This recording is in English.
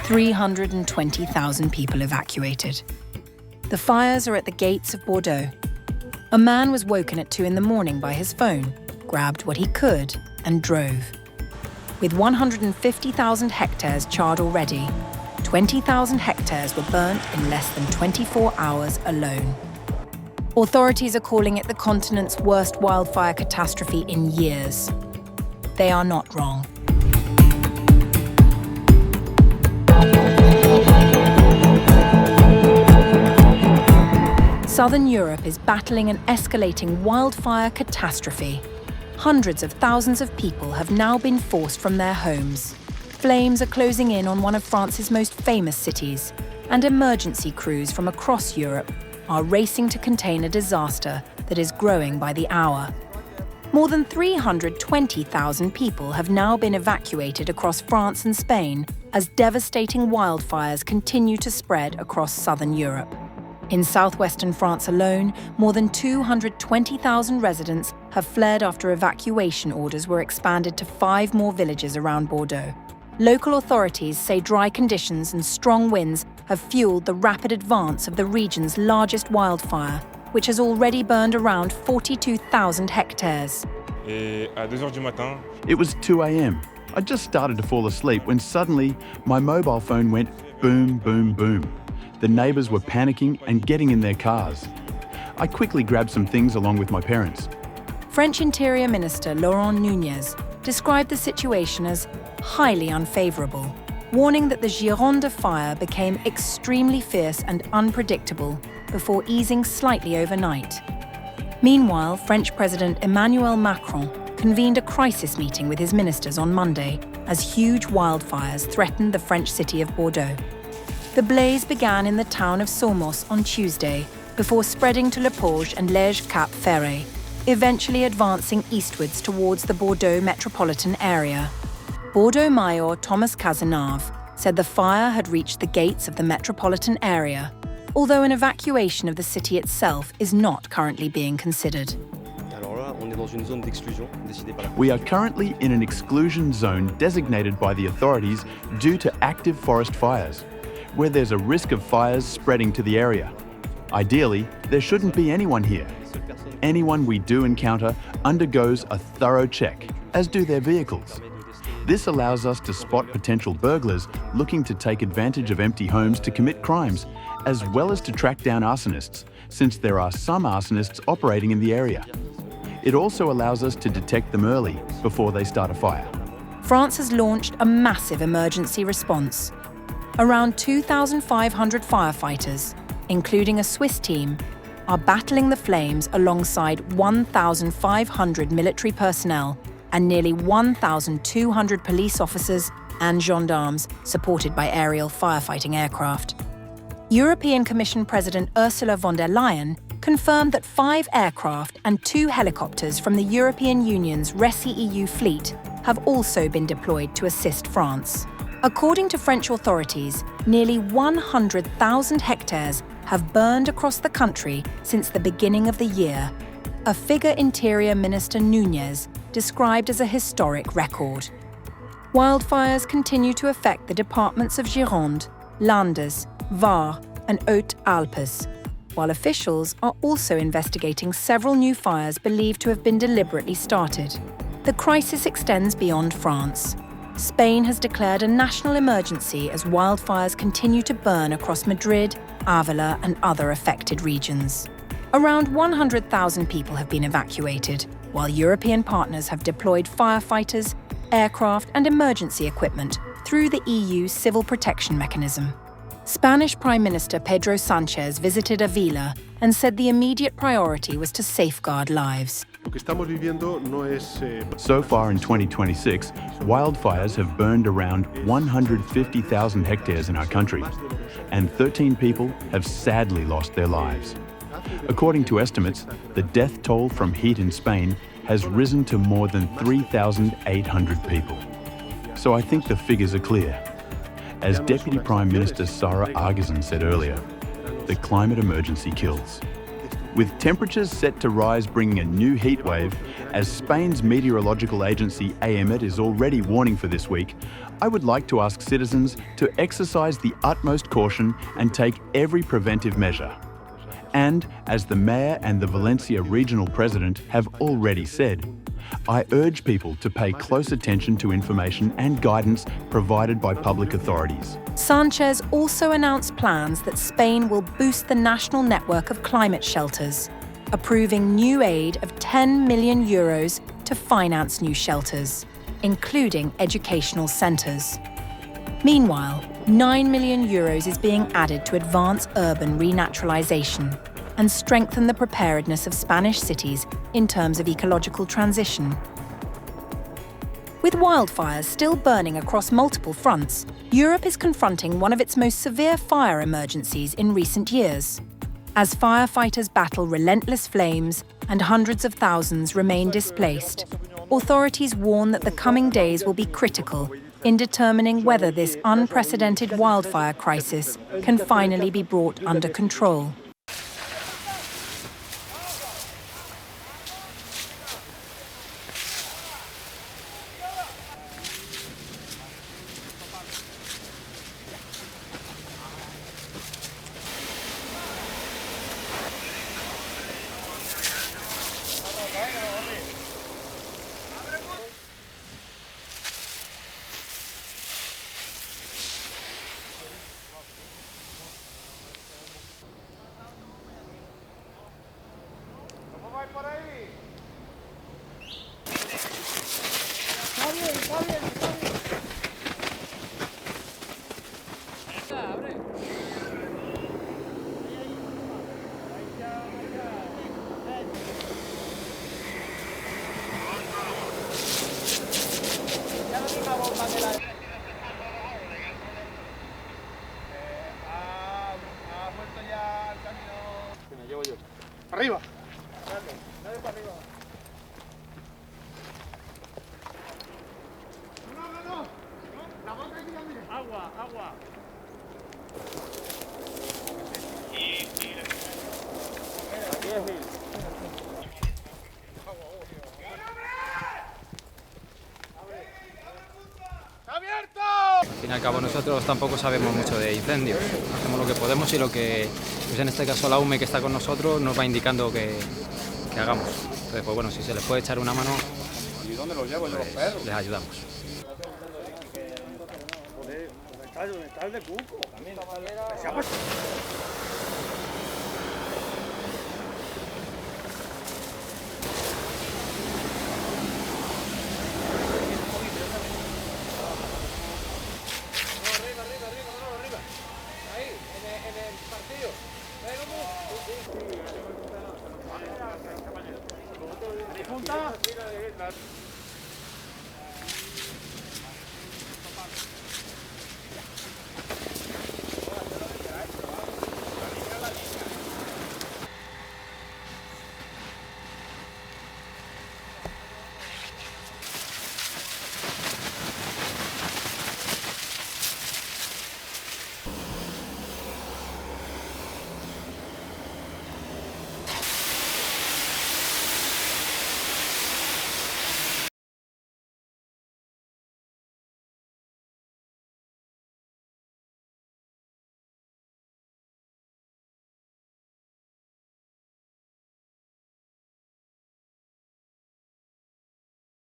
320,000 people evacuated. The fires are at the gates of Bordeaux. A man was woken at 2 in the morning by his phone, grabbed what he could, and drove. With 150,000 hectares charred already, 20,000 hectares were burnt in less than 24 hours alone. Authorities are calling it the continent's worst wildfire catastrophe in years. They are not wrong. Southern Europe is battling an escalating wildfire catastrophe. Hundreds of thousands of people have now been forced from their homes. Flames are closing in on one of France's most famous cities, and emergency crews from across Europe are racing to contain a disaster that is growing by the hour. More than 320,000 people have now been evacuated across France and Spain as devastating wildfires continue to spread across southern Europe. In southwestern France alone, more than 220,000 residents have fled after evacuation orders were expanded to 5 more villages around Bordeaux. Local authorities say dry conditions and strong winds have fueled the rapid advance of the region's largest wildfire, which has already burned around 42,000 hectares. It was 2 a.m. I just started to fall asleep when suddenly my mobile phone went boom, boom, boom. The neighbours were panicking and getting in their cars. I quickly grabbed some things along with my parents. French Interior Minister Laurent Nunez described the situation as highly unfavourable, warning that the Gironde fire became extremely fierce and unpredictable before easing slightly overnight. Meanwhile, French President Emmanuel Macron convened a crisis meeting with his ministers on Monday as huge wildfires threatened the French city of Bordeaux. The blaze began in the town of Somos on Tuesday before spreading to Le Porge and Lège-Cap-Ferret, eventually advancing eastwards towards the Bordeaux metropolitan area. Bordeaux Mayor Thomas Cazenave said the fire had reached the gates of the metropolitan area, although an evacuation of the city itself is not currently being considered. We are currently in an exclusion zone designated by the authorities due to active forest fires, where there's a risk of fires spreading to the area. Ideally, there shouldn't be anyone here. Anyone we do encounter undergoes a thorough check, as do their vehicles. This allows us to spot potential burglars looking to take advantage of empty homes to commit crimes, as well as to track down arsonists, since there are some arsonists operating in the area. It also allows us to detect them early, before they start a fire. France has launched a massive emergency response. Around 2,500 firefighters, including a Swiss team, are battling the flames alongside 1,500 military personnel and nearly 1,200 police officers and gendarmes supported by aerial firefighting aircraft. European Commission President Ursula von der Leyen confirmed that 5 aircraft and 2 helicopters from the European Union's RESI-EU fleet have also been deployed to assist France. According to French authorities, nearly 100,000 hectares have burned across the country since the beginning of the year, a figure Interior Minister Nunez described as a historic record. Wildfires continue to affect the departments of Gironde, Landes, Var, and Hautes-Alpes, while officials are also investigating several new fires believed to have been deliberately started. The crisis extends beyond France. Spain has declared a national emergency as wildfires continue to burn across Madrid, Avila, and other affected regions. Around 100,000 people have been evacuated, while European partners have deployed firefighters, aircraft, and emergency equipment through the EU Civil Protection Mechanism. Spanish Prime Minister Pedro Sanchez visited Avila and said the immediate priority was to safeguard lives. So far in 2026, wildfires have burned around 150,000 hectares in our country, and 13 people have sadly lost their lives. According to estimates, the death toll from heat in Spain has risen to more than 3,800 people. So I think the figures are clear. As Deputy Prime Minister Sarah Argesen said earlier, the climate emergency kills. With temperatures set to rise, bringing a new heat wave, as Spain's meteorological agency AEMET is already warning for this week, I would like to ask citizens to exercise the utmost caution and take every preventive measure. And, as the Mayor and the Valencia Regional President have already said, I urge people to pay close attention to information and guidance provided by public authorities. Sanchez also announced plans that Spain will boost the national network of climate shelters, approving new aid of €10 million to finance new shelters, including educational centres. Meanwhile, €9 million is being added to advance urban renaturalisation and strengthen the preparedness of Spanish cities in terms of ecological transition. With wildfires still burning across multiple fronts, Europe is confronting one of its most severe fire emergencies in recent years. As firefighters battle relentless flames and hundreds of thousands remain displaced, authorities warn that the coming days will be critical in determining whether this unprecedented wildfire crisis can finally be brought under control. Arriba. No. La boca aquí también. Agua. Al fin y al cabo nosotros tampoco sabemos mucho de incendios, hacemos lo que podemos y lo que, pues en este caso la UME que está con nosotros nos va indicando que hagamos. Entonces, pues bueno, si se les puede echar una mano, pues les ayudamos. ¿Dónde está el de Cuco?